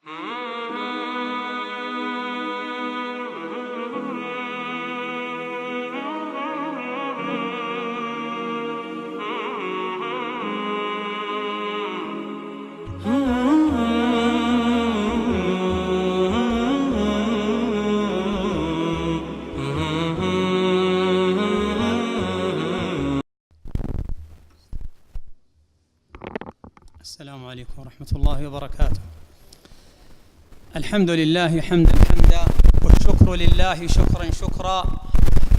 السلام عليكم ورحمة الله وبركاته. الحمد لله حمدا والشكر لله شكرا.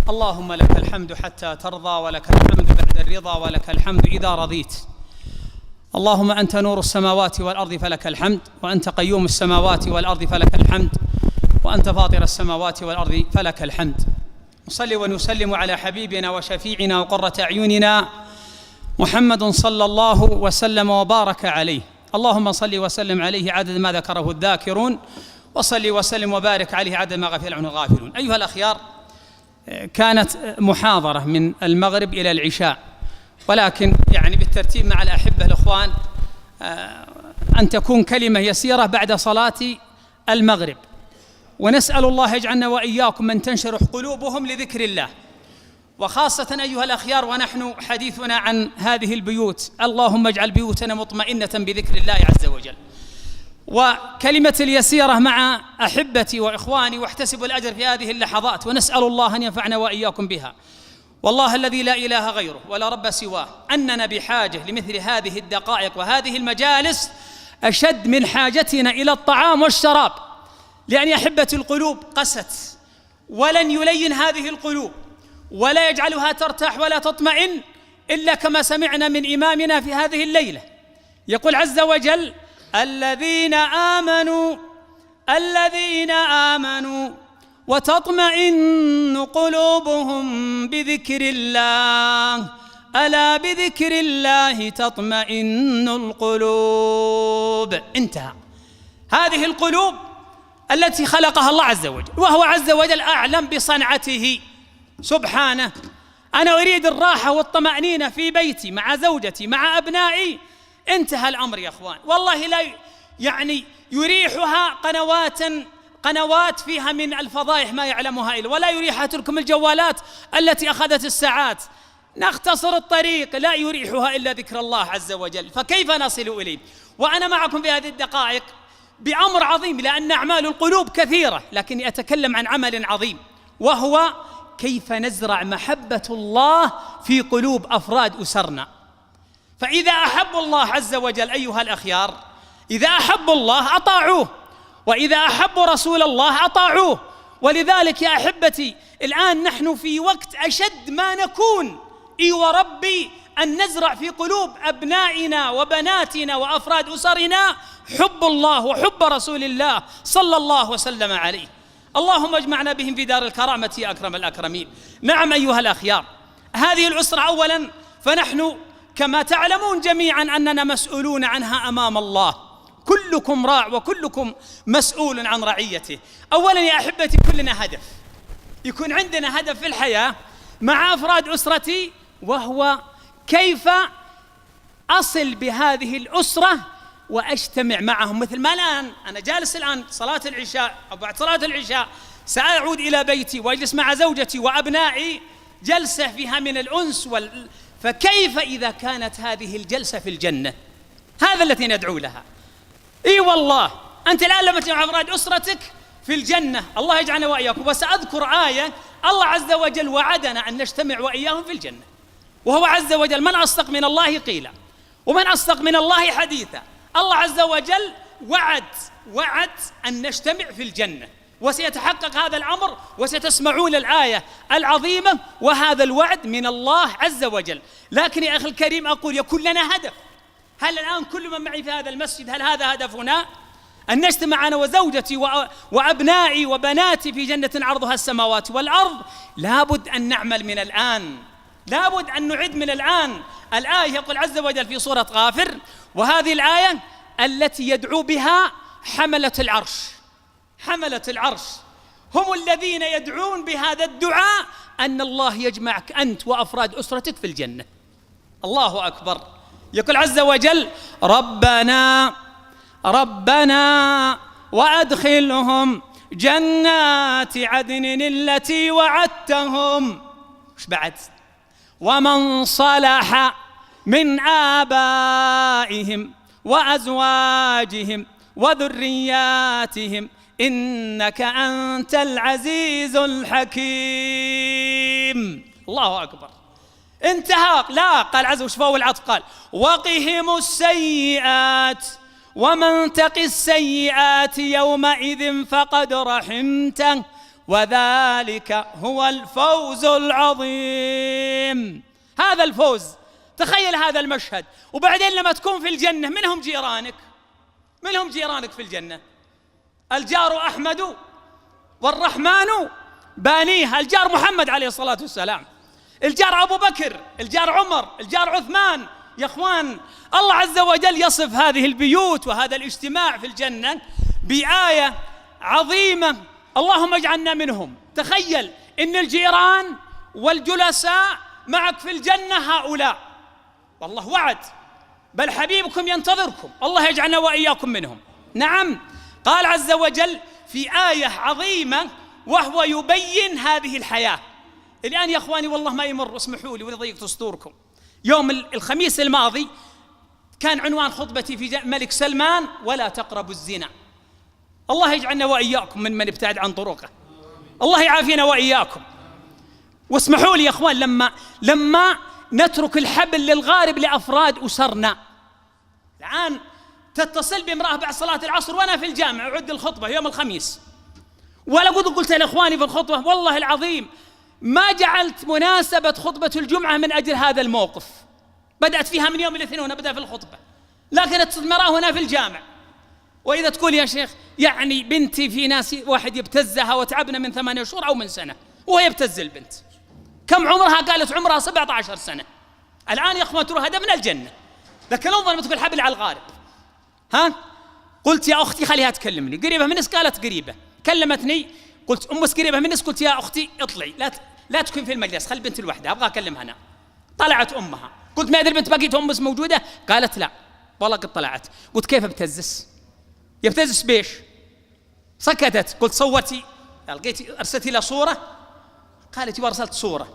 اللهم لك الحمد حتى ترضى، ولك الحمد بعد الرضا، ولك الحمد إذا رضيت. اللهم أنت نور السماوات والأرض فلك الحمد، وأنت قيوم السماوات والأرض فلك الحمد، وأنت فاطر السماوات والأرض فلك الحمد. نصلي ونسلم على حبيبنا وشفيعنا وقرة أعيننا محمد صلى الله وسلم وبارك عليه. اللهم صل وسلم عليه عدد ما ذكره الذاكرون، وصل وسلم وبارك عليه عدد ما غفل عنه الغافلون. أيها الأخيار، كانت محاضرة من المغرب إلى العشاء، ولكن بالترتيب مع الأحبة الأخوان أن تكون كلمة يسيرة بعد صلاة المغرب، ونسأل الله يجعلنا وإياكم من تنشرح قلوبهم لذكر الله، وخاصة أيها الأخيار ونحن حديثنا عن هذه البيوت. اللهم اجعل بيوتنا مطمئنة بذكر الله عز وجل. وكلمة اليسيرة مع أحبتي وإخواني، واحتسبوا الأجر في هذه اللحظات، ونسأل الله أن ينفعنا وإياكم بها. والله الذي لا إله غيره ولا رب سواه أننا بحاجة لمثل هذه الدقائق وهذه المجالس أشد من حاجتنا إلى الطعام والشراب، لأن أحبة القلوب قست، ولن يلين هذه القلوب ولا يجعلها ترتاح ولا تطمئن إلا كما سمعنا من إمامنا في هذه الليلة. يقول عز وجل: الذين آمنوا وتطمئن قلوبهم بذكر الله، ألا بذكر الله تطمئن القلوب. انتهى. هذه القلوب التي خلقها الله عز وجل، وهو عز وجل أعلم بصنعته سبحانه. أنا أريد الراحة والطمأنينة في بيتي مع زوجتي مع أبنائي، انتهى الأمر يا أخوان. والله لا يريحها قنوات فيها من الفضائح ما يعلمها إلا، ولا يريحها تلكم الجوالات التي أخذت الساعات. نختصر الطريق، لا يريحها إلا ذكر الله عز وجل. فكيف نصل إليه؟ وأنا معكم في هذه الدقائق بأمر عظيم، لأن أعمال القلوب كثيرة، لكني أتكلم عن عمل عظيم، وهو كيف نزرع محبة الله في قلوب أفراد أسرنا. فإذا أحبوا الله عز وجل أيها الأخيار، إذا أحبوا الله أطاعوه، وإذا أحبوا رسول الله أطاعوه. ولذلك يا أحبتي، الآن نحن في وقت أشد ما نكون وربي أن نزرع في قلوب أبنائنا وبناتنا وأفراد أسرنا حب الله وحب رسول الله صلى الله وسلم عليه. اللهم اجمعنا بهم في دار الكرامة يا أكرم الأكرمين. نعم أيها الأخيار، هذه الأسرة أولا فنحن كما تعلمون جميعا أننا مسؤولون عنها أمام الله. كلكم راع وكلكم مسؤول عن رعيته. أولا يا أحبتي، كلنا هدف، يكون عندنا هدف في الحياة مع أفراد أسرتي، وهو كيف أصل بهذه الأسرة وأجتمع معهم. مثل ما الآن أنا جالس الآن صلاة العشاء أو بعد صلاة العشاء سأعود إلى بيتي وأجلس مع زوجتي وأبنائي جلسة فيها من الأنس فكيف إذا كانت هذه الجلسة في الجنة؟ هذا التي ندعو لها. إي والله أنت الآن لما تجمع أفراد أسرتك في الجنة، الله يجعلنا وإياكم. وسأذكر آية الله عز وجل وعدنا أن نجتمع وإياهم في الجنة، وهو عز وجل: من أصدق من الله قيلا ومن أصدق من الله حديثا. الله عز وجل وعد أن نجتمع في الجنة، وسيتحقق هذا الأمر، وستسمعون الآية العظيمة، وهذا الوعد من الله عز وجل. لكن يا أخي الكريم أقول يكون لنا هدف. هل الآن كل من معي في هذا المسجد هل هذا هدفنا؟ أن نجتمع أنا وزوجتي وأبنائي وبناتي في جنة عرضها السماوات والأرض؟ لابد أن نعمل من الآن، لابد أن نعد من الآن. الآية يقول عز وجل في سورة غافر، وهذه الآية التي يدعو بها حملة العرش هم الذين يدعون بهذا الدعاء أن الله يجمعك أنت وأفراد أسرتك في الجنة. الله أكبر. يقول عز وجل: ربنا وأدخلهم جنات عدن التي وعدتهم. وش بعد؟ ومن صلح من آبائهم وأزواجهم وذرياتهم إنك أنت العزيز الحكيم. الله أكبر. انتهى. لا، قال عز وجل والعطف قال وقهم السيئات ومن تق السيئات يومئذ فقد رحمته وذلك هو الفوز العظيم. هذا الفوز. تخيل هذا المشهد. وبعدين لما تكون في الجنة من هم جيرانك؟ من هم جيرانك في الجنة؟ الجار أحمد والرحمن بانيه. الجار محمد عليه الصلاة والسلام، الجار أبو بكر، الجار عمر، الجار عثمان. يا أخوان، الله عز وجل يصف هذه البيوت وهذا الاجتماع في الجنة بآية عظيمة، اللهم اجعلنا منهم. تخيل إن الجيران والجلساء معك في الجنة هؤلاء، والله وعد، بل حبيبكم ينتظركم، الله يجعلنا وإياكم منهم. نعم، قال عز وجل في آية عظيمة وهو يبين هذه الحياة. الآن يا أخواني والله ما يمر، اسمحوا لي وضيقت صدوركم، يوم الخميس الماضي كان عنوان خطبتي في ملك سلمان ولا تقربوا الزنا. الله يجعلنا وإياكم من ابتعد عن طرقه، الله يعافينا وإياكم. واسمحوا لي يا أخوان، لما نترك الحبل للغارب لأفراد أسرنا. الآن تتصل بامرأة بعد صلاة العصر وأنا في الجامع أعد الخطبة يوم الخميس، ولا قلت لإخواني في الخطبة والله العظيم ما جعلت مناسبة خطبة الجمعة من أجل هذا الموقف، بدأت فيها من يوم الاثنين وأنا بدأ في الخطبة، لكن المرأة هنا في الجامع. وإذا تقول يا شيخ يعني بنتي في ناس واحد يبتزها وتعبنا من 8 شهور أو من سنة وهو يبتز البنت، كم عمرها؟ قالت عمرها 17 سنة. الآن يا أخوان ترى هذا من الجنة، لكن انظر لما تقول حبل على الغارب. ها؟ قلت يا أختي خليها تكلمني، قريبة منس؟ قالت قريبة. كلمتني قلت أمس قريبة منس، قلت يا أختي اطلعي لا تكون في المجلس، خلي البنت لوحدها أبغى أكلمها أنا. طلعت أمها، قلت ما أدري البنت بقيت أمس موجودة؟ قالت لا والله قد طلعت. قلت كيف بتزس؟ يبتزس بيش؟ سكتت. قلت صورتي؟ لقيتي أرسلتي لها صورة؟ قالت وارسلت صورة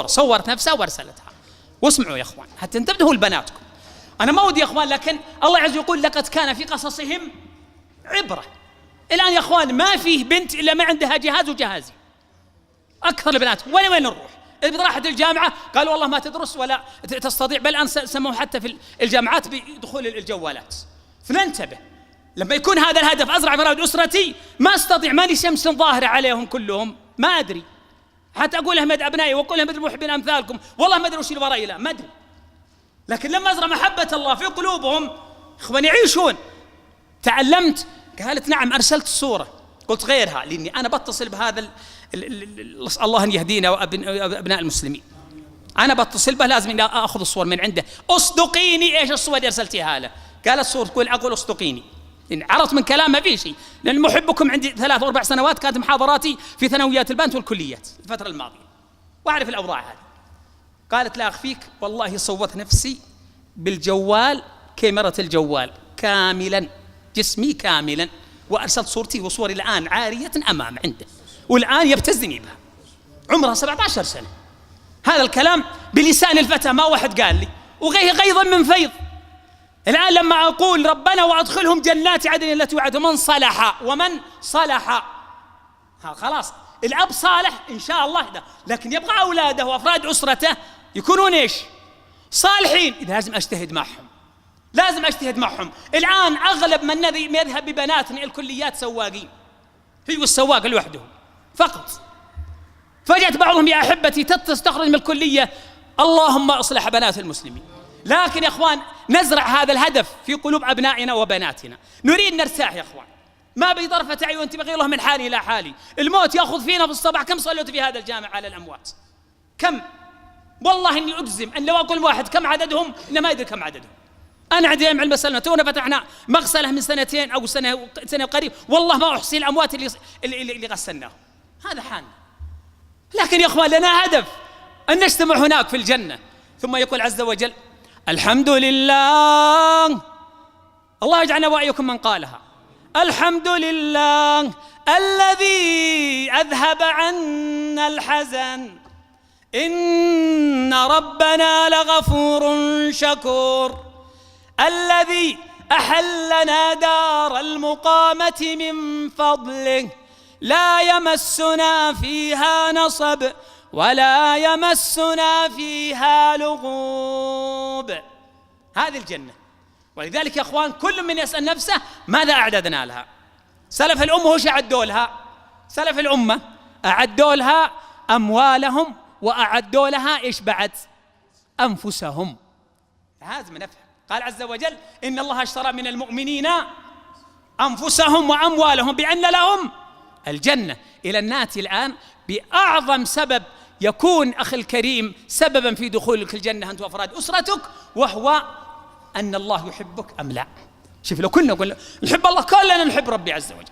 صورت نفسها وارسلتها. واسمعوا يا أخوان حتى انتبهوا لبناتكم، أنا ما ودي يا أخوان، لكن الله عز وجل يقول لقد كان في قصصهم عبرة. الآن يا أخوان ما فيه بنت إلا ما عندها جهاز وجهازي، أكثر البنات وين نروح؟ إذا راحت الجامعة قالوا والله ما تدرس ولا تستطيع، بل الآن سموا حتى في الجامعات بدخول الجوالات. فننتبه لما يكون هذا الهدف، أزرع فرائض أسرتي، ما أستطيع، مالي شمس ظاهرة عليهم كلهم، ما أدري، حتى أقول لهم أبنائي وأقول لهم المحبين أمثالكم والله ما أدري وش اللي وراي، لا ما أدري، لكن لما أزرع محبة الله في قلوبهم إخواني يعيشون. تعلمت. قالت نعم أرسلت الصورة. قلت غيرها، لأني أنا بتصل بهذا الله أن يهدينا وأبناء المسلمين، أنا بتصل به لازم أخذ الصور من عنده. أصدقيني إيش الصور اللي أرسلتيها له؟ قالت صور تقول أقول أصدقيني، لأن عرفت من كلام ما في شيء، لأن محبكم عندي 3 و4 سنوات كانت محاضراتي في ثانويات البنات والكليات الفترة الماضية وأعرف الأوضاع هذه. قالت لا أخفيك والله صوت نفسي بالجوال، كاميرا الجوال كاملا، جسمي كاملا، وأرسلت صورتي وصوري الآن عارية أمام عنده، والآن يبتزني بها، عمرها 17 سنة. هذا الكلام بلسان الفتى، ما واحد قال لي، وغيظا من فيض. الآن لما أقول ربنا وأدخلهم جنات عدن التي وعدهم من صلح ومن صلح، خلاص الأب صالح إن شاء الله ده، لكن يبغى أولاده وأفراد أسرته يكونون إيش؟ صالحين. إذا لازم أجتهد معهم. الآن أغلب من يذهب ببناتنا الكليات سواقين، هي والسواق لوحده فقط. فجأت بعضهم يا أحبتي تستخرج من الكلية، اللهم أصلح بنات المسلمين. لكن يا أخوان نزرع هذا الهدف في قلوب أبنائنا وبناتنا، نريد نرتاح يا أخوان، ما بطرفة عين تبغي الله من حالي إلى حالي. الموت يأخذ فينا في الصباح. كم صليت في هذا الجامع على الأموات؟ كم؟ والله إني أجزم أن لو أقول واحد كم عددهم إنه ما يدري كم عددهم. أنا عندي علم المسألة، تونا فتحنا مغسلة من 2 أو سنة قريب، والله ما أحصي الأموات اللي غسلناهم. هذا حالنا. لكن يا أخوان لنا هدف أن نجتمع هناك في الجنة. ثم يقول عز وجل الحمد لله، الله يجعلنا وإياكم من قالها، الحمد لله الذي أذهب عنا الحزن إن ربنا لغفور شكور الذي أحلنا دار المقامة من فضله لا يمسنا فيها نصب ولا يمسنا فيها لغوب. هذه الجنة. ولذلك يا أخوان كل من يسأل نفسه ماذا أعددنا لها؟ سلف الأمة وش أعدوا لها؟ سلف الأمة أعدوا لها أموالهم وأعدوا لها إيش بعد؟ أنفسهم. لازم نفهم. قال عز وجل إن الله اشترى من المؤمنين أنفسهم وأموالهم بأن لهم الجنة. إلى ناتي الآن بأعظم سبب يكون أخي الكريم سببا في دخولك الجنة أنت وأفراد أسرتك، وهو أن الله يحبك أم لا. شوف لو كنا نقول نحب الله كلنا نحب ربي عز وجل،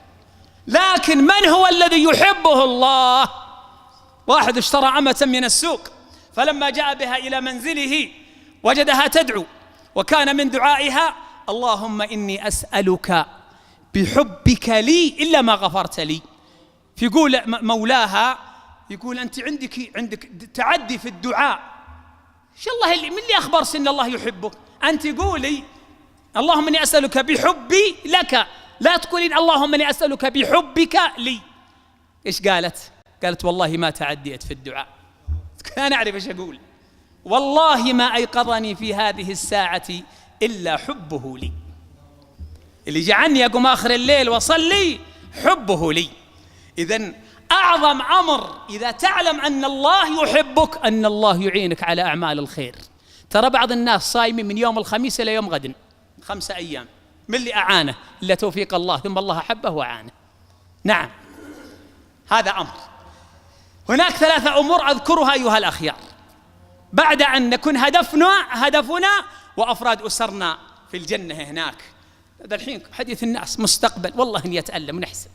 لكن من هو الذي يحبه الله؟ واحد اشترى أمة من السوق فلما جاء بها إلى منزله وجدها تدعو، وكان من دعائها اللهم إني أسألك بحبك لي إلا ما غفرت لي. فيقول مولاها يقول أنت عندك تعدي في الدعاء. إيش الله من اللي أخبر إن الله يحبك؟ أنت قولي اللهم إني أسألك بحبي لك، لا تقولين اللهم إني أسألك بحبك لي. إيش قالت؟ قالت والله ما تعديت في الدعاء، أنا أعرف إيش أقول، والله ما أيقظني في هذه الساعة إلا حبه لي، اللي جعلني أقوم آخر الليل وصلي حبه لي. إذن أعظم أمر إذا تعلم أن الله يحبك أن الله يعينك على أعمال الخير. ترى بعض الناس صايمين من يوم الخميس إلى يوم غد 5 أيام، من اللي أعانه إلا توفيق الله، ثم الله أحبه وأعانه. نعم هذا أمر. هناك 3 أمور أذكرها أيها الأخيار بعد أن نكون هدفنا وأفراد أسرنا في الجنة هناك. هذا الحين حديث الناس مستقبل، والله إني أتألم ونحسن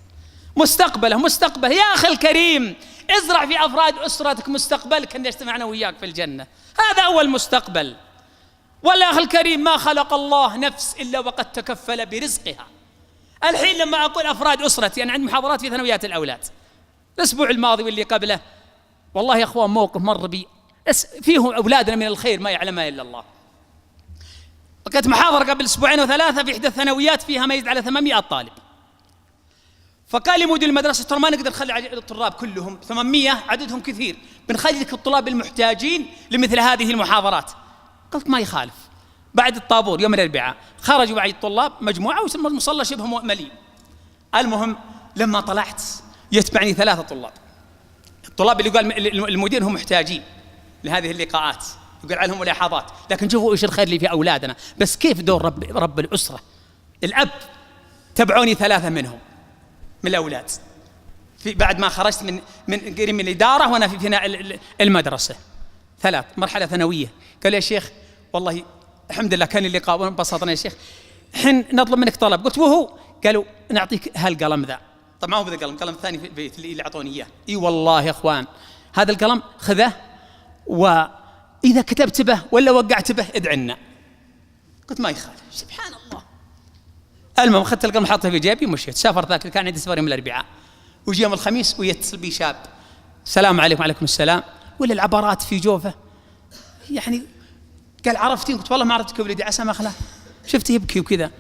مستقبله يا أخي الكريم، ازرع في أفراد أسرتك مستقبلك أن يجتمعنا وياك في الجنة، هذا أول مستقبل. ولا أخي الكريم ما خلق الله نفس إلا وقد تكفل برزقها. الحين لما أقول أفراد أسرتي، أنا عندي محاضرات في ثانويات الأولاد الأسبوع الماضي واللي قبله، والله يا أخوان موقف مر بي فيهم أولادنا من الخير ما يعلمها إلا الله. لقيت محاضرة قبل 2 و3 في إحدى الثانويات فيها ما يزيد على 800 طالب، فقال لي مدير المدرسة ترى ما نقدر نخلي الطلاب كلهم 800 عددهم كثير، بنخلي لك الطلاب المحتاجين لمثل هذه المحاضرات. قلت ما يخالف. بعد الطابور يوم الأربعاء خرجوا بعض الطلاب مجموعة والمصلى شبه مليء. المهم لما طلعت يتبعني 3 طلاب، الطلاب اللي قال المدير هم محتاجين لهذه اللقاءات، يقول عليهم ملاحظات، لكن شوفوا ايش الخير اللي في اولادنا. بس كيف دور رب الاسره؟ الاب تبعوني 3 منهم من الاولاد في بعد ما خرجت من قريب من الاداره وانا في فناء المدرسه 3 مرحله ثانويه. قال يا شيخ والله الحمد لله كان اللقاء وانبسطنا يا شيخ، الحين نطلب منك طلب. قلت وهو؟ قالوا نعطيك هالقلم ذا. طبعا ما هو ذا القلم الثاني في البيت اللي اعطوني اياه. اي والله يا اخوان هذا القلم خذه، وإذا كتبت به ولا وقعت به ادعي لنا. قلت ما يخالف. سبحان الله. المهم أخذت القلم حطه في جيبي ومشيت. سافر ذاك كان عندي سفر يوم الأربعاء، وجي يوم الخميس ويتصل بي شاب، السلام عليكم. وعليكم السلام. ولا العبارات في جوفه يعني. قال عرفتين؟ قلت والله ما عرفتك يا ولدي عسى ما خلاه، شفته يبكي وكذا.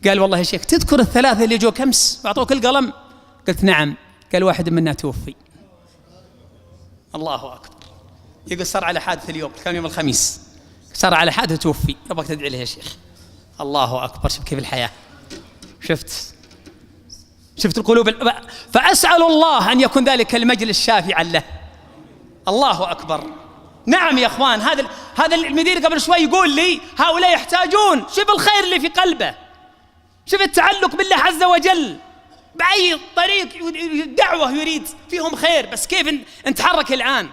قال والله يا شيخ تذكر ال3 اللي جوك أمس وأعطوك القلم؟ قلت نعم. قال واحد منا توفي. الله أكبر. يقول صار على حادث اليوم، كان يوم الخميس صار على حادث توفي، أبغاك تدعي له يا شيخ. الله أكبر. شوف كيف الحياة، شفت القلوب. فأسأل الله أن يكون ذلك المجلس شافعا له. الله أكبر. نعم يا أخوان، هذا المدير قبل شوي يقول لي هؤلاء يحتاجون. شوف الخير اللي في قلبه، شوف التعلق بالله عز وجل، بأي طريق دعوة يريد فيهم خير. بس كيف نتحرك الآن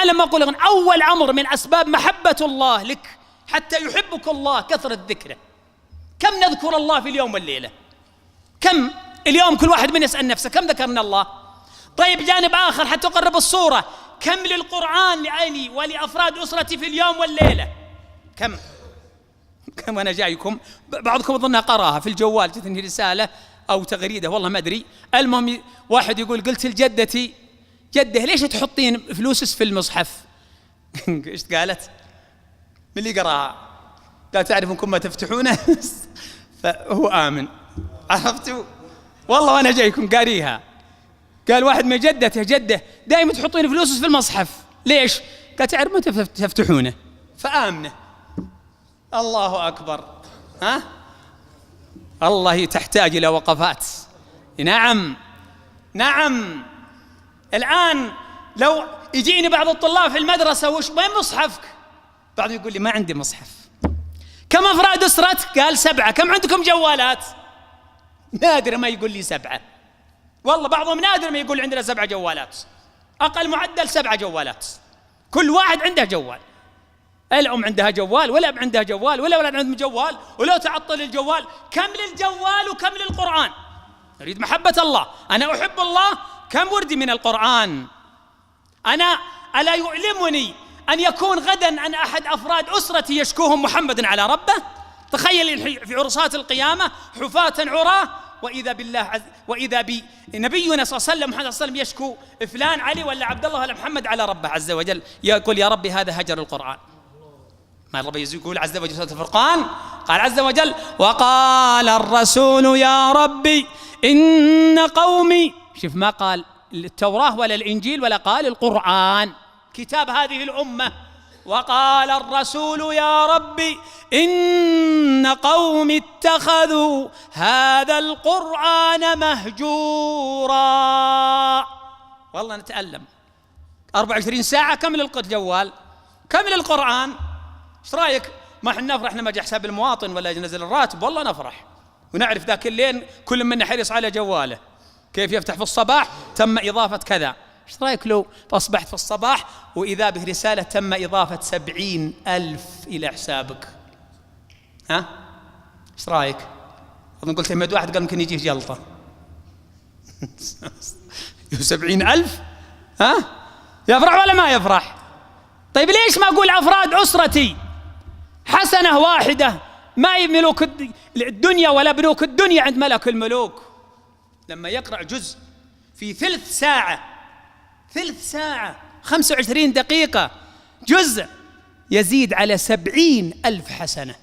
لما أقول لك أول أمر من أسباب محبة الله لك حتى يحبك الله كثرة ذكره. كم نذكر الله في اليوم والليلة؟ كم اليوم كل واحد من يسأل نفسه كم ذكرنا الله؟ طيب جانب آخر حتى أقرب الصورة، كم للقرآن لأهلي ولأفراد أسرتي في اليوم والليلة؟ كم أنا جايكم بعضكم أظنها قراها في الجوال، جتني رسالة أو تغريدة والله ما أدري. المهم واحد يقول قلت لجدتي جدة ليش تحطين فلوسك في المصحف؟ إيش قالت؟ من اللي قراها؟ قال تعرف انكم ما تفتحونه فهو آمن. عرفتوا؟ والله وأنا جايكم قاريها. قال واحد من جدته جدة دائما تحطين فلوسك في المصحف ليش؟ قال تعرف ما تفتحونه فآمنه. الله أكبر. ها؟ الله تحتاج إلى وقفات. نعم نعم. الآن لو يجيني بعض الطلاب في المدرسة وين مصحفك؟ بعضهم يقول لي ما عندي مصحف. كم أفراد أسرتك؟ قال 7. كم عندكم جوالات؟ نادر ما يقول لي 7. والله بعضهم نادر ما يقول عندنا 7 جوالات. أقل معدل 7 جوالات، كل واحد عنده جوال. الأم عندها جوال، والأب عندها جوال، والأولاد عندهم جوال، ولو تعطل الجوال كم للجوال وكم للقرآن؟ نريد محبة الله. أنا أحب الله، كم وردي من القرآن؟ ألا يؤلمني أن يكون غدا أن أحد أفراد أسرتي يشكوهم محمد على ربه؟ تخيل في عرصات القيامة حفاة عراة، وإذا بنبينا صلى الله عليه وسلم محمد صلى الله عليه وسلم يشكو فلان علي ولا عبد الله ولا محمد على ربه عز وجل، يقول يا ربي هذا هجر القرآن. ما ربي يقول عز وجل سورة الفرقان، قال عز وجل وقال الرسول يا ربي إن قومي، شوف ما قال التوراة ولا الإنجيل ولا قال القرآن، كتاب هذه الأمة. وقال الرسول يا ربي إن قوم اتخذوا هذا القرآن مهجورا. والله نتألم 24 ساعة كم الجوال، كم القرآن. ايش رايك؟ ما احنا نفرح لما جاء حساب المواطن ولا ينزل الراتب، والله نفرح ونعرف ذاك الليل كل منا حريص على جواله كيف يفتح في الصباح تم إضافة كذا. ايش رايك لو أصبحت في الصباح وإذا به رسالة تم إضافة 70,000 إلى حسابك؟ ها؟ ايش رايك؟ أظن قلت يمد واحد قال ممكن يجيه جلطة 70,000. ها؟ يفرح ولا ما يفرح؟ طيب ليش ما أقول أفراد أسرتي حسنة واحدة ما يملك الدنيا ولا بنوك الدنيا عند ملك الملوك؟ لما يقرأ جزء في ثلث ساعة 25 دقيقة جزء يزيد على 70,000 حسنة.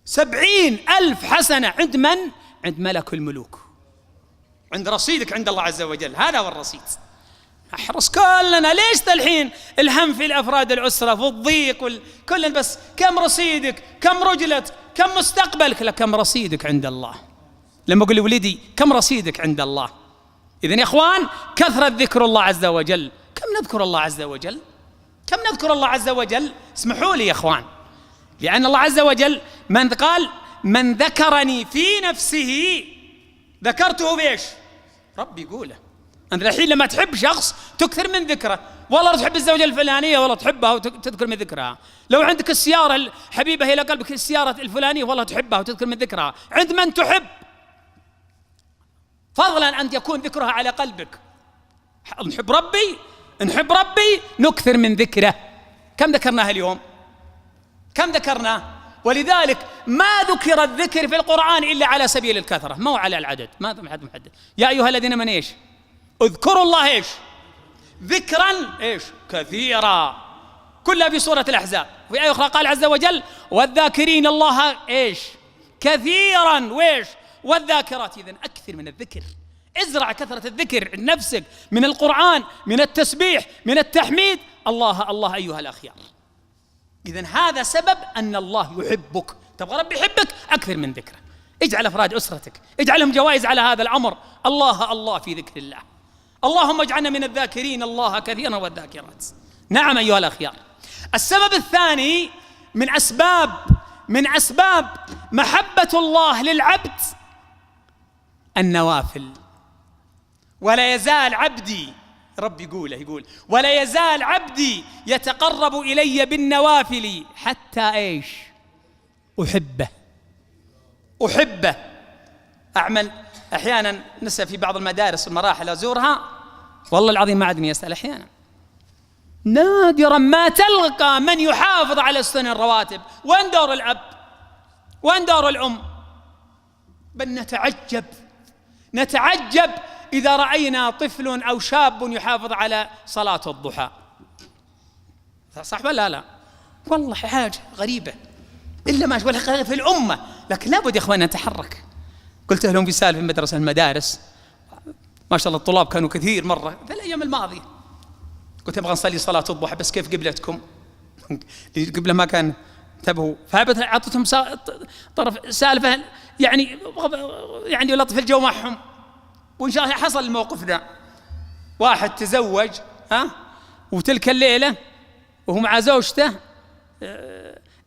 70,000 حسنة عند من؟ عند ملك الملوك، عند رصيدك عند الله عز وجل. هذا هو الرصيد. احرص كلنا. ليش الحين الهم في الأفراد الأسرة في الضيق كلنا، بس كم رصيدك، كم رجلك، كم مستقبلك؟ لا، كم رصيدك عند الله. لما أقول لولدي كم رصيدك عند الله، إذن يا إخوان كثرة ذكر الله عز وجل. كم نذكر الله عز وجل؟ كم نذكر الله عز وجل؟ اسمحوا لي يا إخوان، لأن الله عز وجل من قال من ذكرني في نفسه ذكرته بإيش؟ ربي يقوله. أنت الحين لما تحب شخص تكثر من ذكره، والله تحب الزوجة الفلانية والله تحبها وتذكر من ذكرها. لو عندك السيارة الحبيبة إلى قلبك السيارة الفلانية والله تحبها وتذكر من ذكرها. عند من تحب، فضلا أن يكون ذكرها على قلبك. نحب ربي نكثر من ذكره. كم ذكرناه اليوم؟ كم ذكرناه؟ ولذلك ما ذكر الذكر في القرآن إلا على سبيل الكثرة، ما هو على العدد، ما حد محدد. يا أيها الذين من إيش؟ اذكروا الله إيش؟ ذكرا إيش؟ كثيرا. كلها في سورة الأحزاب. في آية أخرى قال عز وجل والذاكرين الله إيش؟ كثيرا، وإيش؟ والذاكرات. إذن أكثر من الذكر، ازرع كثرة الذكر عند نفسك من القرآن، من التسبيح، من التحميد. الله الله أيها الأخيار. إذن هذا سبب أن الله يحبك. تبغى ربي يحبك؟ أكثر من ذكره. اجعل أفراد أسرتك اجعلهم جوائز على هذا الأمر. الله الله في ذكر الله. اللهم اجعلنا من الذاكرين الله كثيرا والذاكرات. نعم أيها الأخيار. السبب الثاني من أسباب محبة الله للعبد النوافل. ولا يزال عبدي، رب يقول ولا يزال عبدي يتقرب إلي بالنوافل حتى إيش؟ أحبه. أعمل أحيانا نسأل في بعض المدارس والمراحل أزورها، والله العظيم ما عدني أسأل أحيانا، نادرا ما تلقى من يحافظ على السنن الرواتب. وين دور الأب؟ وين دور الأم؟ بل نتعجب إذا رأينا طفل أو شاب يحافظ على صلاة الضحى. صح ولا لا؟ والله حاجة غريبة إلا ما ولا في الأمة، لكن لابد يا إخوان نتحرك. قلت لهم في سالفة المدرسة المدارس، ما شاء الله الطلاب كانوا كثير مرة في الأيام الماضية، قلت أبغى نصلي صلاة الضحى بس كيف قبلتكم؟ قبله ما كان انتبهوا، فأعطتهم طرف سالفة يعني لطف الجو معهم. وإن شاء الله حصل الموقف ذا، واحد تزوج وتلك الليلة وهو مع زوجته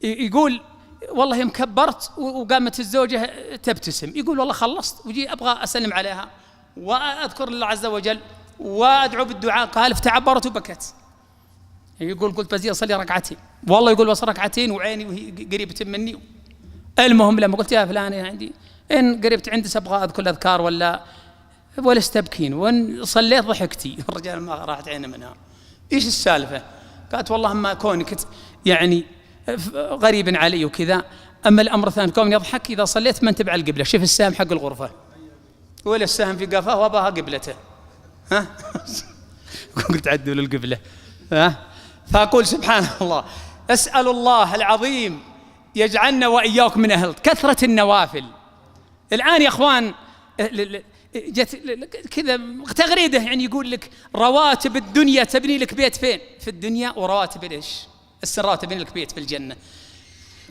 يقول والله يوم كبرت وقامت الزوجة تبتسم، يقول والله خلصت وجي أبغى أسلم عليها وأذكر الله عز وجل وأدعو بالدعاء، قال فتعبرت وبكت. يقول قلت بزي أصلي ركعتين، والله يقول وصل ركعتين وعيني وهي قريبة مني. المهم لما قلت يا فلان عندي إن قربت عندي أبغى أذكر الأذكار ولا استبكين، وإن صليت ضحكتي. الرجال ما راحت عينه منها. إيش السالفة؟ قالت والله ما كونك يعني غريب علي وكذا، أما الأمر الثاني كون يضحك إذا صليت ما انتبه على القبلة، شوف السهم حق الغرفة ولا السهم في قفاه وأباها قبلته. قلت عدوا للقبلة. فأقول سبحان الله، أسأل الله العظيم يجعلنا وإياكم من أهل كثرة النوافل. الآن يا أخوان جت كذا تغريدة يعني يقول لك رواتب الدنيا تبني لك بيت فين؟ في الدنيا، ورواتب إيش؟ السرات تبني لك بيت في الجنة.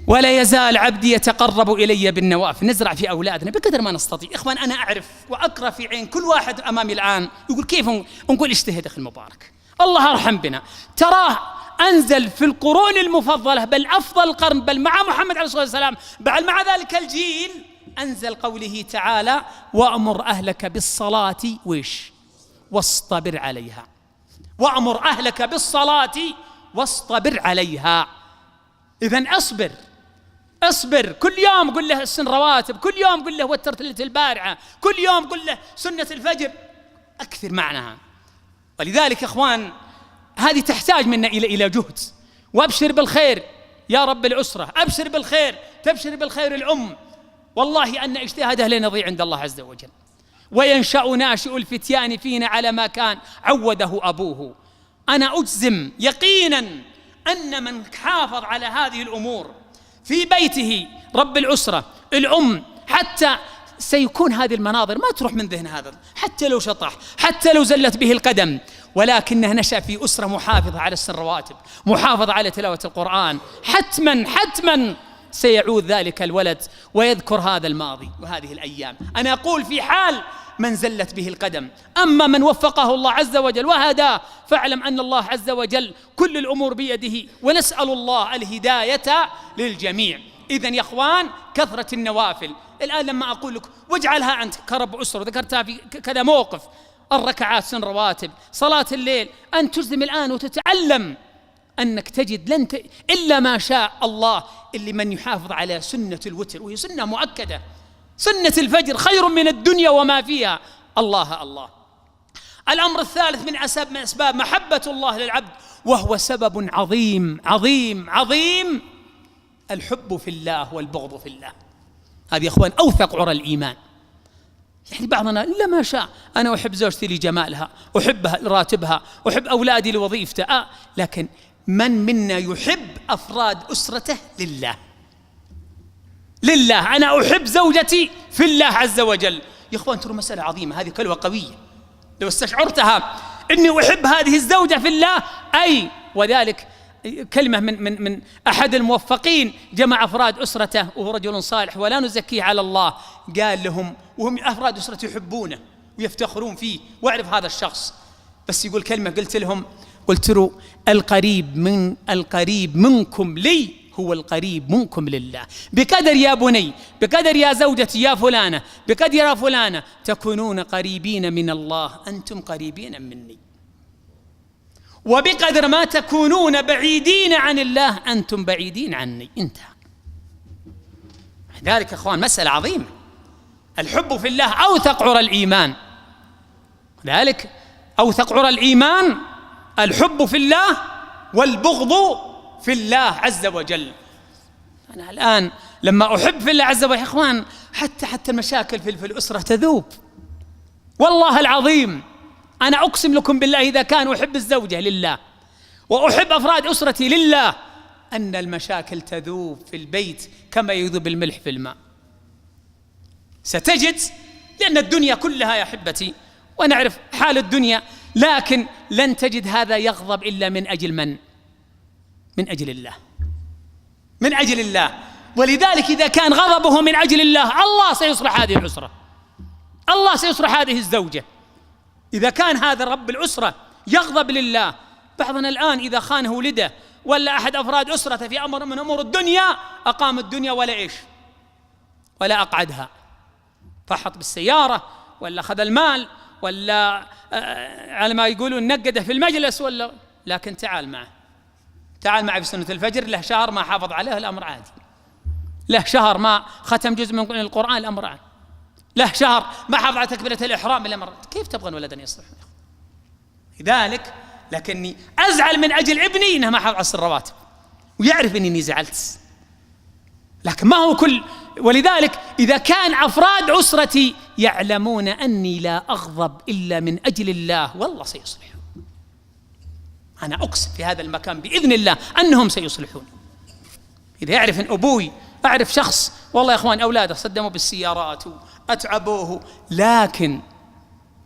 ولا يزال عبدي يتقرب إلي بالنوافل. نزرع في أولادنا بقدر ما نستطيع. إخوان أنا أعرف وأقرأ في عين كل واحد أمامي الآن يقول كيف نقول اجتهد أخي المبارك، الله أرحم بنا. تراه أنزل في القرون المفضلة بل أفضل قرن، بل مع محمد عليه الصلاة والسلام، بل مع ذلك الجيل، أنزل قوله تعالى وأمر أهلك بالصلاة واصطبر عليها. وأمر أهلك بالصلاة واصطبر عليها. إذن أصبر كل يوم قل له السن رواتب، كل يوم قل له وتر ليلة البارعة، كل يوم قل له سنة الفجر، أكثر معناها. ولذلك يا إخوان هذه تحتاج منا إلى جهد. وأبشر بالخير يا رب الأسرة، أبشر بالخير، تبشر بالخير الأم. والله أن اجتهاده لن يضيع عند الله عز وجل. وينشأ ناشئ الفتيان فينا على ما كان عوده أبوه. أنا أجزم يقينا أن من حافظ على هذه الأمور في بيته، رب الأسرة الأم، حتى سيكون هذه المناظر ما تروح من ذهن هذا، حتى لو شطح، حتى لو زلت به القدم، ولكنه نشأ في أسرة محافظة على الرواتب، محافظة على تلاوة القرآن، حتما سيعود ذلك الولد ويذكر هذا الماضي وهذه الأيام. أنا أقول في حال من زلت به القدم. أما من وفقه الله عز وجل وهداه فاعلم أن الله عز وجل كل الأمور بيده، ونسأل الله الهداية للجميع. إذن يا أخوان كثرة النوافل. الآن لما أقول لك واجعلها أنت كرب أسرة، ذكرتها في كذا موقف، الركعات سن رواتب، صلاة الليل، أن تجزم الآن وتتعلم أنك تجد إلا ما شاء الله اللي من يحافظ على سنة الوتر، وهي سنة مؤكدة. سنة الفجر خير من الدنيا وما فيها. الله. الأمر الثالث من أسباب محبة الله للعبد، وهو سبب عظيم، الحب في الله والبغض في الله. هذه يا أخوان أوثق عرى الإيمان. يعني بعضنا إلا ما شاء، أنا أحب زوجتي لجمالها، أحبها لراتبها، أحب أولادي لوظيفته، لكن من منا يحب أفراد أسرته لله؟ أنا أحب زوجتي في الله عز وجل. يا إخوان ترى مسألة عظيمة، هذه كلمة قوية لو استشعرتها، إني أحب هذه الزوجة في الله، وذلك كلمة من أحد الموفقين جمع أفراد أسرته وهو رجل صالح ولا نزكيه على الله، قال لهم وهم أفراد أسرته يحبونه ويفتخرون فيه، واعرف هذا الشخص، بس يقول كلمة قلت له القريب منكم لي هو القريب منكم لله. بقدر يا بني، بقدر يا زوجتي يا فلانة، بقدر يا فلانة تكونون قريبين من الله أنتم قريبين مني، وبقدر ما تكونون بعيدين عن الله أنتم بعيدين عني. انتهى. ذلك أخوان مسألة عظيمة. الحب في الله أوثق عرى الإيمان. ذلك أوثق عرى الإيمان الحب في الله والبغض في الله عز وجل. أنا الآن لما أحب في الله عز وجل يا إخوان حتى المشاكل في الأسرة تذوب. والله العظيم أنا أقسم لكم بالله إذا كان أحب الزوجة لله وأحب أفراد أسرتي لله أن المشاكل تذوب في البيت كما يذوب الملح في الماء. ستجد، لأن الدنيا كلها يا أحبتي ونعرف حال الدنيا، لكن لن تجد هذا يغضب إلا من أجل من؟ من أجل الله، من أجل الله. ولذلك إذا كان غضبه من أجل الله، الله سيصلح هذه الأسرة، الله سيصلح هذه الزوجة. إذا كان هذا رب الأسرة يغضب لله. بعضنا الآن إذا خانه ولده ولا أحد أفراد أسرته في أمر من أمور الدنيا، أقام الدنيا ولا إيش، ولا أقعدها، فحط بالسيارة ولا أخذ المال ولا على ما يقولون نقده في المجلس ولا. لكن تعال معه في سنة الفجر، له شهر ما حافظ عليه الأمر عادي، له شهر ما ختم جزء من القرآن الأمر عادي، له شهر ما حافظ على تكبيرة الإحرام الأمر. كيف تبغون ولدا يصلح؟ لذلك لكني أزعل من أجل ابني إنه ما حافظ على الرواتب ويعرف إني زعلت، لكن ما هو كل. ولذلك إذا كان أفراد أسرتي يعلمون أني لا أغضب إلا من أجل الله، والله سيصلحون. أنا أقسم في هذا المكان بإذن الله أنهم سيصلحون. إذا يعرف أن أبوي، أعرف شخص والله يا أخوان أولاده صدموا بالسيارات وأتعبوه، لكن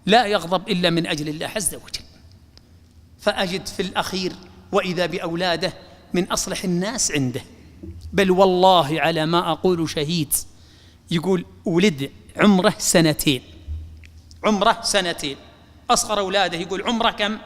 لا يغضب إلا من أجل الله عز وجل. فأجد في الأخير وإذا بأولاده من أصلح الناس عنده، بل والله على ما أقول شهيد. يقول ولد عمره سنتين، أصغر أولاده يقول عمره كم؟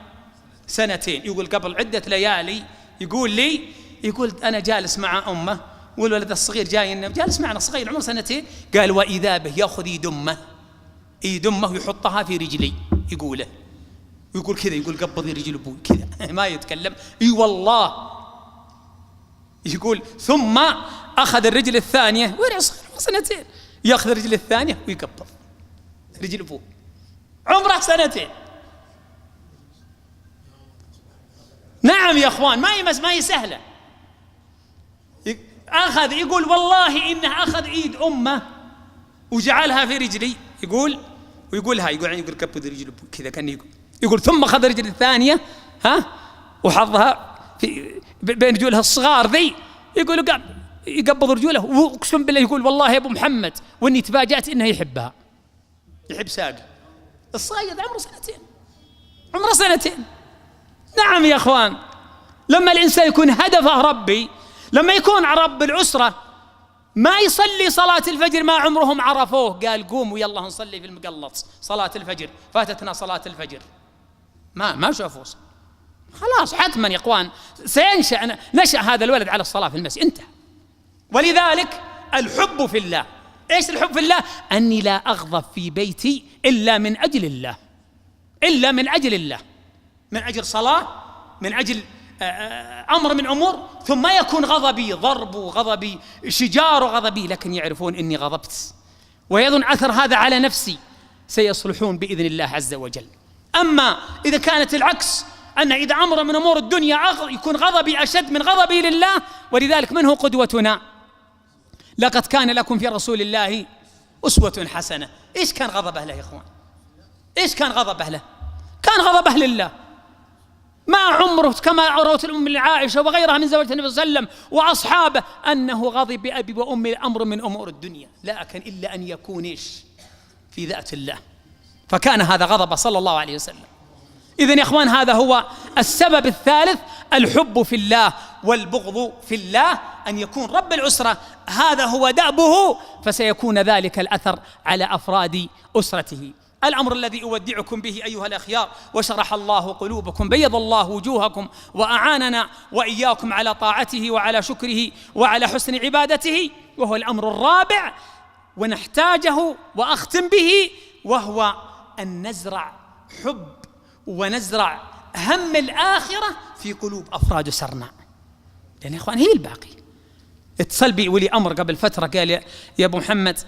سنتين. يقول قبل عدة ليالي يقول لي، يقول أنا جالس مع أمه والولد الصغير جاي جالس معنا صغير عمره سنتين، قال وإذا به يأخذ يد أمه ويحطها في رجلي يقول كذا، يقول قبضي رجل أبوي كذا ما يتكلم. اي والله. يقول ثم أخذ الرجل الثانية وين صغير سنتين، يأخذ الرجل الثانية ويقبض رجل أبوه عمره سنتين. نعم يا أخوان، ما هي سهلة. أخذ، يقول والله إنه أخذ إيد أمه وجعلها في رجلي، ويقولها يقول قبض رجل أبوه كذا كان يقول ثم أخذ الرجل الثانية وحطها في بين رجولها الصغار ذي، يقول يقبض رجوله، واقسم بالله يقول والله يا ابو محمد واني تفاجأت انه يحبها، يحب ساقي الصايد عمره سنتين. نعم يا اخوان، لما الانسان يكون هدفه ربي، لما يكون رب الاسره ما يصلي صلاة الفجر ما عمرهم عرفوه، قال قوموا يلا نصلي في المقلص صلاة الفجر، فاتتنا صلاة الفجر، ما شافوه. خلاص حتما يا اخوان نشأ هذا الولد على الصلاة في المسجد، انتهى. ولذلك الحب في الله، ايش الحب في الله؟ اني لا اغضب في بيتي الا من اجل الله، من اجل صلاة، من اجل امر من امور، ثم ما يكون غضبي ضرب وغضبي شجار وغضبي، لكن يعرفون اني غضبت ويظن اثر هذا على نفسي، سيصلحون باذن الله عز وجل. اما اذا كانت العكس، أن إذا أمر من أمور الدنيا يكون غضبي أشد من غضبي لله. ولذلك من هو قدوتنا؟ لقد كان لكم في رسول الله أسوة حسنة. إيش كان غضبه له يا إخوان؟ إيش كان غضبه له؟ كان غضبه لله. ما عمره كما روت الأم عائشة وغيرها من زوجة النبي صلى الله عليه وسلم وأصحابه أنه غضب بأبي وأمي أمر من أمور الدنيا، لكن إلا أن يكون إيش؟ في ذات الله. فكان هذا غضب صلى الله عليه وسلم. إذن يا إخوان هذا هو السبب الثالث، الحب في الله والبغض في الله، أن يكون رب الأسرة هذا هو دأبه، فسيكون ذلك الأثر على أفراد أسرته. الأمر الذي أودعكم به أيها الأخيار، وشرح الله قلوبكم، بيض الله وجوهكم، وأعاننا وإياكم على طاعته وعلى شكره وعلى حسن عبادته، وهو الأمر الرابع ونحتاجه وأختم به، وهو أن نزرع حب ونزرع هم الآخرة في قلوب أفراد أسرنا. لأن يا إخوان هي الباقي. اتصل بي ولي أمر قبل فترة قال يا أبو محمد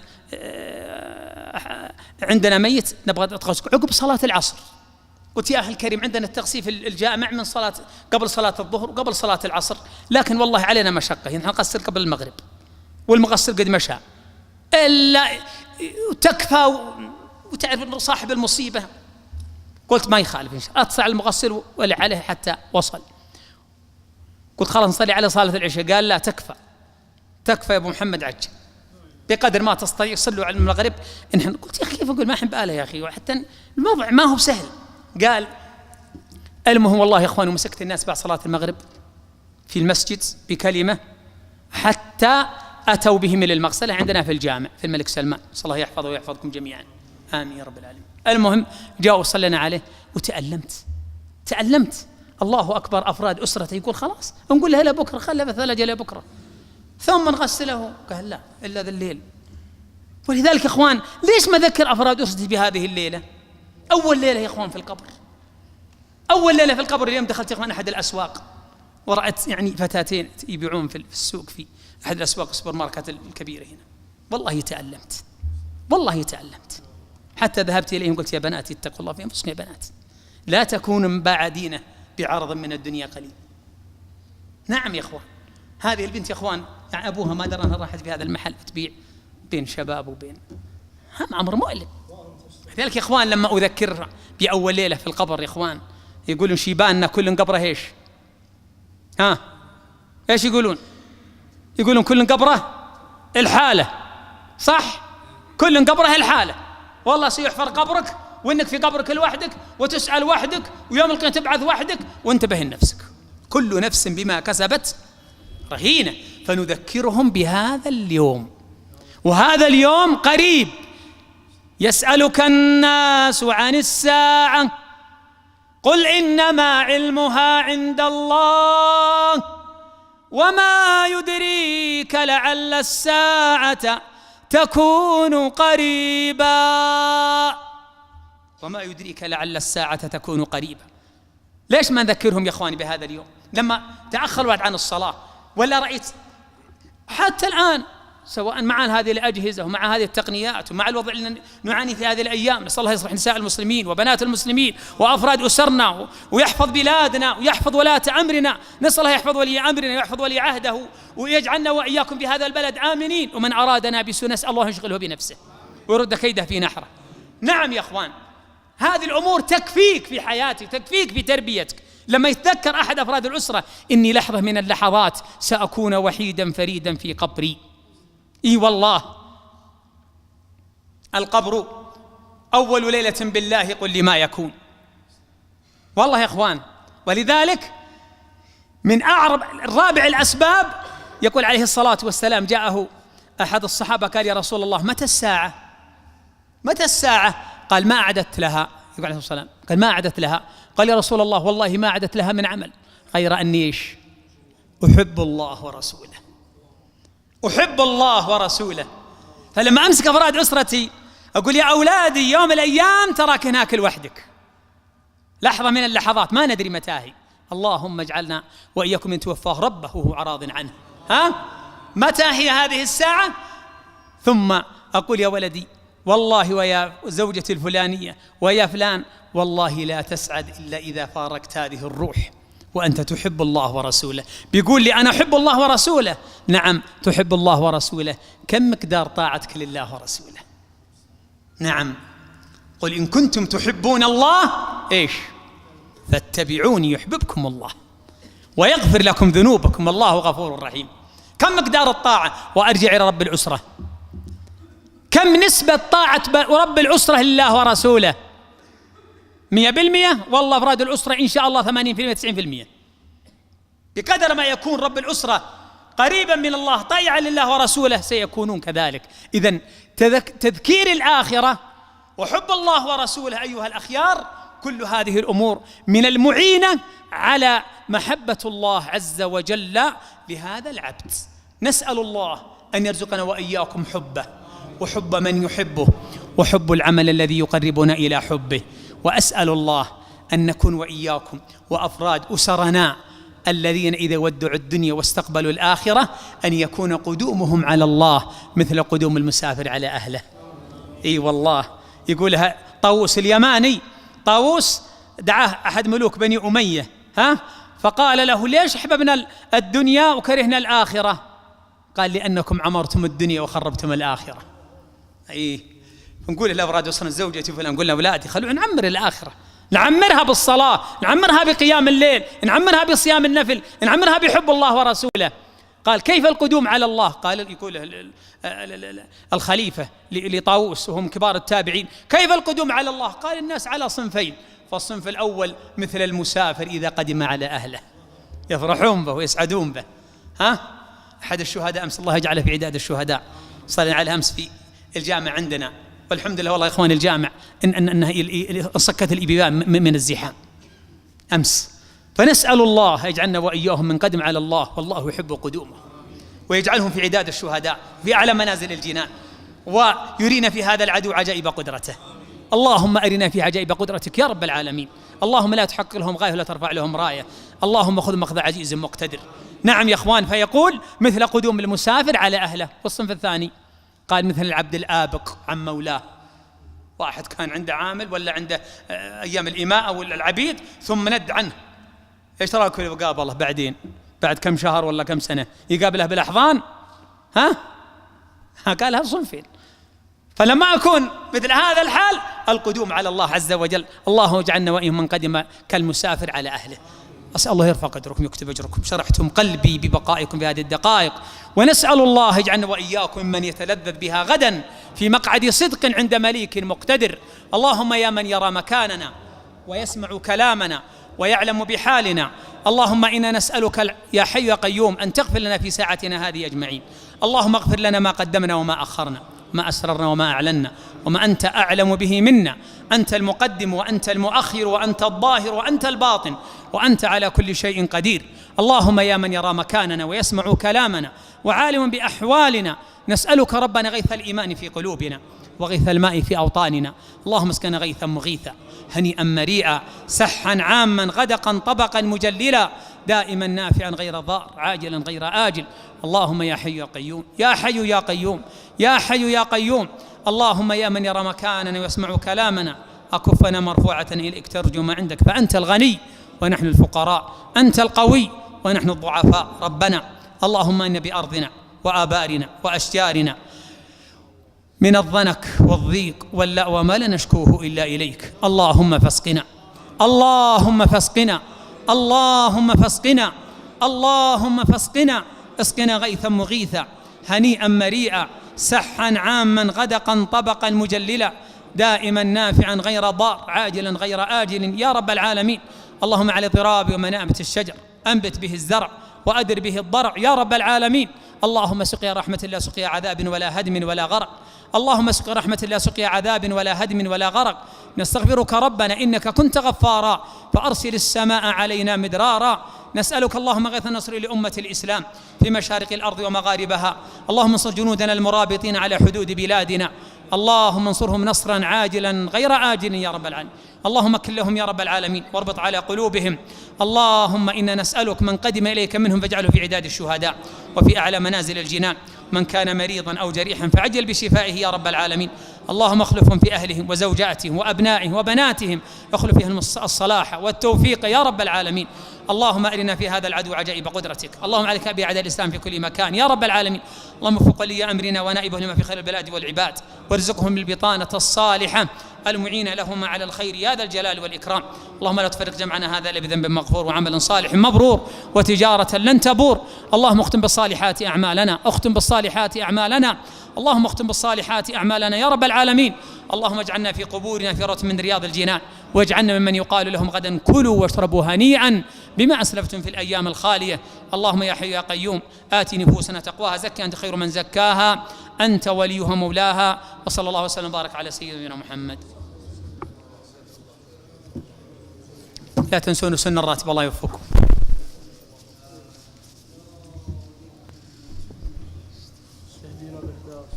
عندنا ميت نبغى نتغسل عقب صلاة العصر. قلت يا أخي الكريم عندنا التغسيل في الجامع من صلاة قبل صلاة الظهر وقبل صلاة العصر، لكن والله علينا مشقة، يعني نغسل قبل المغرب والمغسل قد مشى، إلا تكفى وتعرف أنه صاحب المصيبة. قلت ما يخالف إن شاء الله. أتصل على المغسل ولا عليه حتى وصل. قلت خلاص نصلي على صلاة العشاء. قال لا تكفى يا أبو محمد، عجل بقدر ما تستطيع صلوا على المغرب. قلت يا أخي كيف أقول ما أحب آله يا أخي، وحتى الموضوع ما هو سهل. قال المهم والله يا إخوان ومسكت الناس بعد صلاة المغرب في المسجد بكلمة حتى أتوا بهم إلى المغسلة عندنا في الجامع في الملك سلمان، صلى الله يحفظه ويحفظكم جميعا آمين يا رب العالمين. المهم جاء وصلنا عليه وتألمت. الله أكبر، أفراد أسرته يقول خلاص نقول له إلى بكرة، خلى الثلاجة إلى بكرة ثم نغسله. قال لا إلا ذا الليل. ولذلك يا إخوان ليش ما ذكر أفراد أسرتي بهذه الليلة؟ أول ليلة يا إخوان في القبر، أول ليلة في القبر. اليوم دخلت يا إخوان أحد الأسواق ورأت يعني فتاتين يبيعون في السوق في أحد الأسواق السوبر ماركت الكبيرة هنا. والله تألمت حتى ذهبت إليهم قلت يا بناتي اتقوا الله في أنفسكم، يا بنات لا تكونوا مبعدين بعرض من الدنيا قليل. نعم يا إخوان، هذه البنت يا إخوان يعني أبوها ما درى أنها راحت في هذا المحل تبيع بين شباب وبين أمر مؤلم. لذلك يا إخوان لما أذكرها بأول ليلة في القبر يا إخوان يقولون شيباننا كل قبره إيش؟ إيش يقولون كل قبره الحالة، صح؟ كل قبره الحالة. والله سيحفر قبرك وإنك في قبرك لوحدك وتسأل وحدك ويوم القيامة تبعث وحدك. وانتبه لنفسك، كل نفس بما كسبت رهينة. فنذكرهم بهذا اليوم، وهذا اليوم قريب. يسألك الناس عن الساعة قل إنما علمها عند الله وما يدريك لعل الساعة تكون قريبا. وما يدريك لعل الساعة تكون قريبا. ليش ما نذكرهم يا إخواني بهذا اليوم لما تأخروا عن الصلاة؟ ولا رأيت حتى الآن سواء مع هذه الأجهزة ومع هذه التقنيات ومع الوضع اللي نعاني في هذه الأيام، نسأل الله يصلح نساء المسلمين وبنات المسلمين وأفراد أسرنا ويحفظ بلادنا ويحفظ ولاة أمرنا. نسأل الله يحفظ ولي أمرنا ويحفظ ولي عهده ويجعلنا وإياكم في هذا البلد آمنين. ومن أرادنا بسوء نسأل الله يشغله بنفسه ويرد كيده في نحره. نعم يا إخوان، هذه الأمور تكفيك في حياتك، تكفيك في تربيتك. لما يتذكر أحد أفراد الأسرة إني لحظة من اللحظات سأكون وحيدا فريدا في قبري. إي والله القبر أول ليلة بالله قل لي ما يكون. والله يا إخوان، ولذلك من الرابع الأسباب يقول عليه الصلاة والسلام جاءه أحد الصحابة قال يا رسول الله متى الساعة؟ قال ما أعددت لها. يقول عليه الصلاة والسلام قال ما أعددت لها؟ قال يا رسول الله والله ما أعددت لها من عمل غير أني إيش؟ أحب الله ورسوله. فلما أمسك أفراد أسرتي أقول يا أولادي يوم الأيام تراك هناك لوحدك، لحظة من اللحظات ما ندري متى هي. اللهم اجعلنا وإياكم من توفاه ربه وهو عراض عنه. متى هي هذه الساعة؟ ثم أقول يا ولدي والله ويا زوجتي الفلانية ويا فلان والله لا تسعد إلا إذا فارقت هذه الروح وأنت تحب الله ورسوله. بيقول لي أنا أحب الله ورسوله. نعم تحب الله ورسوله. كم مقدار طاعتك لله ورسوله؟ نعم قل إن كنتم تحبون الله إيش؟ فاتبعوني يحببكم الله ويغفر لكم ذنوبكم الله غفور رحيم. كم مقدار الطاعة؟ وأرجع إلى رب الأسرة، كم نسبة طاعة رب الأسرة لله ورسوله؟ 100%؟ والله أفراد الأسرة إن شاء الله 80% 90%. بقدر ما يكون رب الأسرة قريبا من الله طيعا لله ورسوله سيكونون كذلك. إذن تذكير الآخرة وحب الله ورسوله أيها الأخيار كل هذه الأمور من المعينة على محبة الله عز وجل لهذا العبد. نسأل الله أن يرزقنا وإياكم حبه وحب من يحبه وحب العمل الذي يقربنا إلى حبه. وأسأل الله أن نكون وإياكم وأفراد أسرنا الذين إذا ودعوا الدنيا واستقبلوا الآخرة أن يكون قدومهم على الله مثل قدوم المسافر على أهله. إي والله يقولها طاووس اليماني. طاووس دعاه أحد ملوك بني أمية فقال له ليش أحببنا الدنيا وكرهنا الآخرة؟ قال لأنكم عمرتم الدنيا وخربتم الآخرة. أي نقول الأوراد وصلنا زوجتي فلان، نقول لأولادي خلونا نعمر الآخرة، نعمرها بالصلاة، نعمرها بقيام الليل، نعمرها بصيام النفل، نعمرها بحب الله ورسوله. قال كيف القدوم على الله؟ قال يقول الخليفة لطاووس وهم كبار التابعين كيف القدوم على الله؟ قال الناس على صنفين، فالصنف الأول مثل المسافر إذا قدم على أهله يفرحون به ويسعدون به. أحد الشهداء أمس الله يجعله في عداد الشهداء صلى عليه أمس في الجامع عندنا، والحمد لله والله يا إخوان الجامع إنها صكت الإبواب من الزحام أمس، فنسأل الله يجعلنا وإياهم من قدم على الله والله يحب قدومه، ويجعلهم في عداد الشهداء في أعلى منازل الجنان، ويرينا في هذا العدو عجائب قدرته. اللهم أرنا في عجائب قدرتك يا رب العالمين. اللهم لا تحقق لهم غاية ولا ترفع لهم راية. اللهم خذ مخذ عزيز مقتدر. نعم يا إخوان، فيقول مثل قدوم المسافر على أهله. والصنف الثاني قال مثل العبد الآبق عن مولاه، واحد كان عنده عامل ولا عنده أيام الإماء ولا العبيد ثم ند عنه، ايش تراك يقابله بعدين بعد كم شهر ولا كم سنة يقابله بالأحضان؟ قالها صنفين. فلما أكون مثل هذا الحال القدوم على الله عز وجل. الله اجعلنا وإياهم من قدم كالمسافر على أهله. أسأل الله يرفع قدركم يكتب أجركم، شرحتم قلبي ببقائكم في هذه الدقائق، ونسأل الله يجعلنا وإياكم من يتلذذ بها غدا في مقعد صدق عند مليك مقتدر. اللهم يا من يرى مكاننا ويسمع كلامنا ويعلم بحالنا، اللهم إنا نسألك يا حي يا قيوم أن تغفر لنا في ساعتنا هذه أجمعين. اللهم اغفر لنا ما قدمنا وما أخرنا، ما أسررنا وما أعلنا، وما أنت أعلم به منا. أنت المقدم وأنت المؤخر وأنت الظاهر وأنت الباطن، وأنت على كل شيء قدير. اللهم يا من يرى مكاننا ويسمع كلامنا وعالم بأحوالنا، نسألك ربنا غيث الإيمان في قلوبنا وغيث الماء في أوطاننا. اللهم اسقنا غيثا مغيثا هنيئا مريئا سحا عاما غدقا طبقا مجللا دائما نافعا غير ضار عاجلا غير آجل. اللهم يا حي يا قيوم يا حي يا قيوم يا حي يا قيوم. اللهم يا من يرى مكاننا ويسمع كلامنا، أكفنا مرفوعة إليك ترجو ما عندك، فأنت الغني ونحن الفقراء، أنت القوي ونحن الضعفاء. ربنا اللهم إن بأرضنا وآبارنا وأشجارنا من الضنك والضيق واللأوى ما لا نشكوه إلا إليك. اللهم فاسقنا، اللهم فاسقنا، اللهم فاسقنا، اللهم فاسقنا. اسقنا غيثا مغيثا هنيئا مريئا سحا عاما غدقا طبقا مجللا دائما نافعا غير ضار عاجلا غير آجل يا رب العالمين. اللهم على ضراب ومنابت الشجر أنبت به الزرع وأدر به الضرع يا رب العالمين. اللهم سقيا رحمة لا سقيا عذاب ولا هدم ولا غرق. اللهم سقيا رحمة لا سقيا عذاب ولا هدم ولا غرق. نستغفرك ربنا إنك كنت غفارا فأرسل السماء علينا مدرارا. نسألك اللهم غيث النصر لأمة الإسلام في مشارق الأرض ومغاربها. اللهم انصر جنودنا المرابطين على حدود بلادنا، اللهم انصرهم نصرا عاجلا غير آجل يا رب العالمين. اللهم كن لهم يا رب العالمين واربط على قلوبهم. اللهم إنا نسألك من قدم إليك منهم فاجعله في عداد الشهداء وفي أعلى منازل الجنان. من كان مريضا أو جريحا فعجل بشفائه يا رب العالمين. اللهم اخلفهم في أهلهم وزوجاتهم وأبنائهم وبناتهم، اخلف فيهم الصلاح والتوفيق يا رب العالمين. اللهم أرنا في هذا العدو عجائب قدرتك. اللهم عليك بأعداء الإسلام في كل مكان يا رب العالمين. اللهم وفق ولي أمرنا ونائبه لما في خير البلاد والعباد، وارزقهم بالبطانة الصالحة المعين لهما على الخير يا ذا الجلال والإكرام. اللهم لا تفرق جمعنا هذا إلا بذنب مغفور وعمل صالح مبرور وتجارة لن تبور. اللهم اختم بالصالحات أعمالنا، اختم بالصالحات أعمالنا، اللهم اختم بالصالحات أعمالنا يا رب العالمين. اللهم اجعلنا في قبورنا في روضة من رياض الجنان، واجعلنا ممن يقال لهم غدا كلوا واشربوا هنيئا بما أسلفتم في الأيام الخالية. اللهم يا حي يا قيوم آت نفوسنا تقواها، زكي أنت خير من زكاها، أنت وليها مولاها. وصلى الله وسلم وبارك على سيدنا محمد. لا تنسون سنة الراتب، الله يوفقكم.